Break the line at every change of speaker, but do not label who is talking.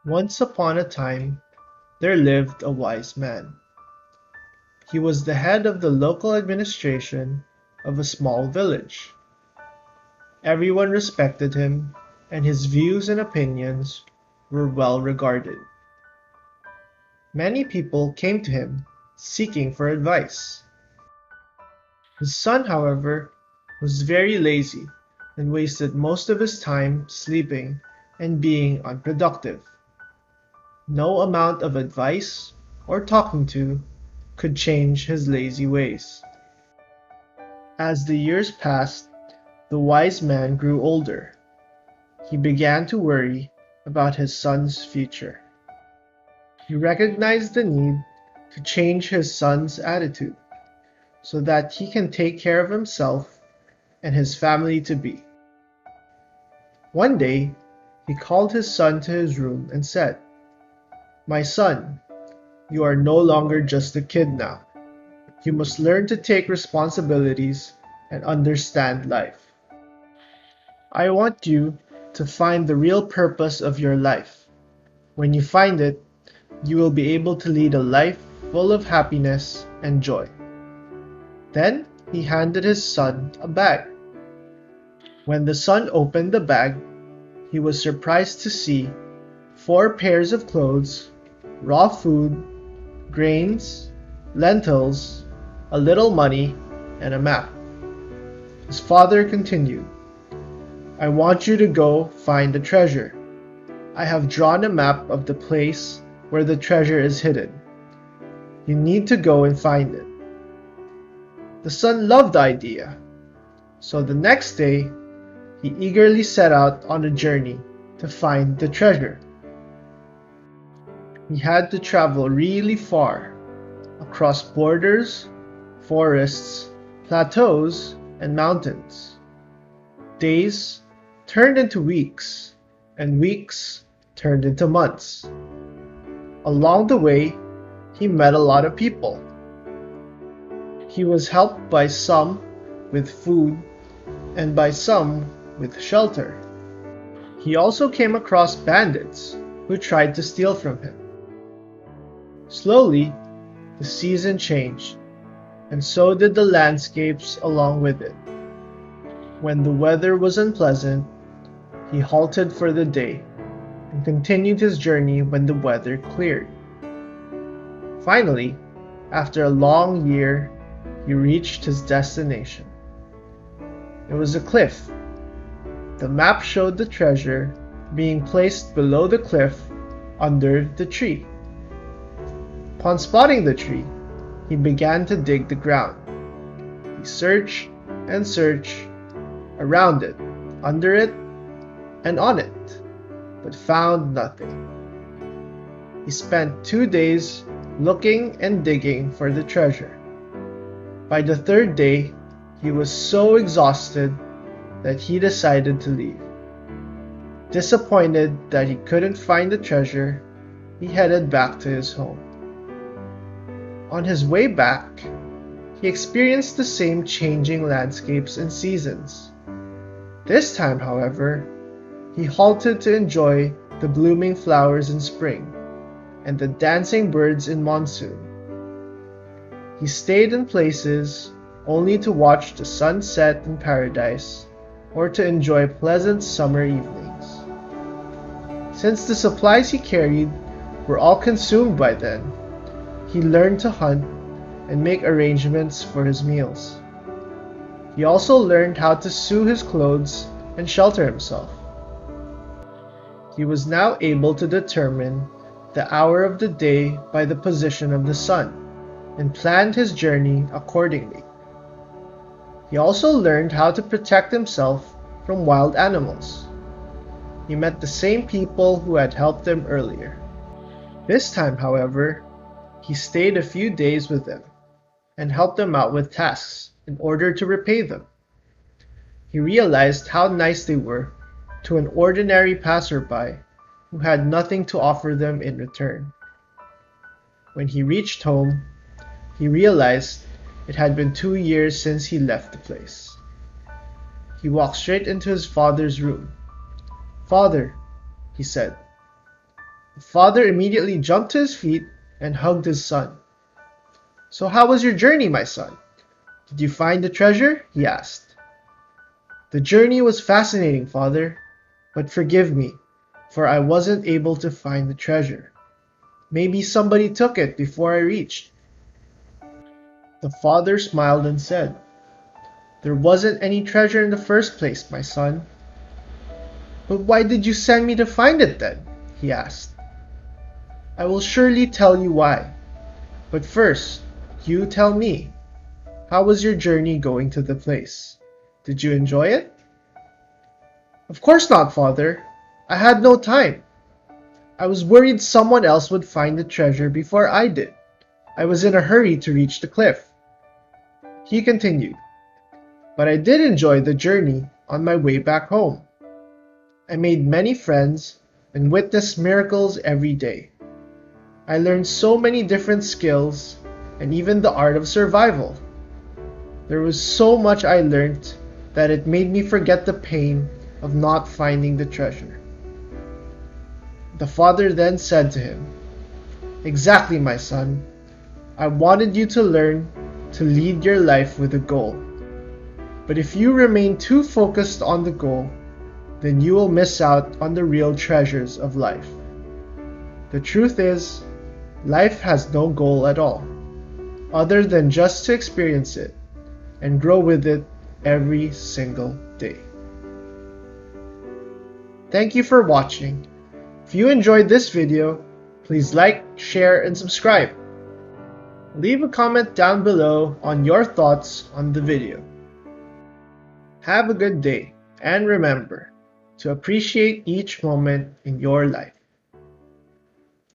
Once upon a time, there lived a wise man. He was the head of the local administration of a small village. Everyone respected him, and his views and opinions were well regarded. Many people came to him seeking for advice. His son, however, was very lazy and wasted most of his time sleeping and being unproductive. No amount of advice or talking to could change his lazy ways. As the years passed, the wise man grew older. He began to worry about his son's future. He recognized the need to change his son's attitude so that he can take care of himself and his family to be. One day, he called his son to his room and said, "My son, you are no longer just a kid now. You must learn to take responsibilities and understand life. I want you to find the real purpose of your life. When you find it, you will be able to lead a life full of happiness and joy." Then he handed his son a bag. When the son opened the bag, he was surprised to see 4 pairs of clothes, raw food, grains, lentils, a little money, and a map. His father continued, "I want you to go find the treasure. I have drawn a map of the place where the treasure is hidden. You need to go and find it." The son loved the idea, so the next day he eagerly set out on a journey to find the treasure. He had to travel really far, across borders, forests, plateaus, and mountains. Days turned into weeks, and weeks turned into months. Along the way, he met a lot of people. He was helped by some with food and by some with shelter. He also came across bandits who tried to steal from him. Slowly, the season changed, and so did the landscapes along with it. When the weather was unpleasant, he halted for the day and continued his journey when the weather cleared. Finally, after a long year, he reached his destination. It was a cliff. The map showed the treasure being placed below the cliff under the tree. Upon spotting the tree, he began to dig the ground. He searched and searched around it, under it, and on it, but found nothing. He spent 2 days looking and digging for the treasure. By the 3rd day, he was so exhausted that he decided to leave. Disappointed that he couldn't find the treasure, he headed back to his home. On his way back, he experienced the same changing landscapes and seasons. This time, however, he halted to enjoy the blooming flowers in spring and the dancing birds in monsoon. He stayed in places only to watch the sun set in paradise or to enjoy pleasant summer evenings. Since the supplies he carried were all consumed by then, he learned to hunt and make arrangements for his meals. He also learned how to sew his clothes and shelter himself. He was now able to determine the hour of the day by the position of the sun and planned his journey accordingly. He also learned how to protect himself from wild animals. He met the same people who had helped him earlier. This time, however, he stayed a few days with them and helped them out with tasks in order to repay them. He realized how nice they were to an ordinary passerby who had nothing to offer them in return. When he reached home, he realized it had been 2 years since he left the place. He walked straight into his father's room. "Father," he said, The father immediately jumped to his feet and hugged his son. "So how was your journey, my son? Did you find the treasure?" he asked. "The journey was fascinating, father, but forgive me, for I wasn't able to find the treasure. Maybe somebody took it before I reached." The father smiled and said, "There wasn't any treasure in the first place, my son." "But why did you send me to find it then?" he asked. "I will surely tell you why. But first, you tell me, how was your journey going to the place? Did you enjoy it?" "Of course not, father. I had no time. I was worried someone else would find the treasure before I did. I was in a hurry to reach the cliff." He continued, "But I did enjoy the journey on my way back home. I made many friends and witnessed miracles every day. I learned so many different skills and even the art of survival. There was so much I learned that it made me forget the pain of not finding the treasure." The father then said to him, "Exactly, my son. I wanted you to learn to lead your life with a goal. But if you remain too focused on the goal, then you will miss out on the real treasures of life. The truth is, life has no goal at all, other than just to experience it and grow with it every single day." Thank you for watching. If you enjoyed this video, please like, share, and subscribe. Leave a comment down below on your thoughts on the video. Have a good day, and remember to appreciate each moment in your life.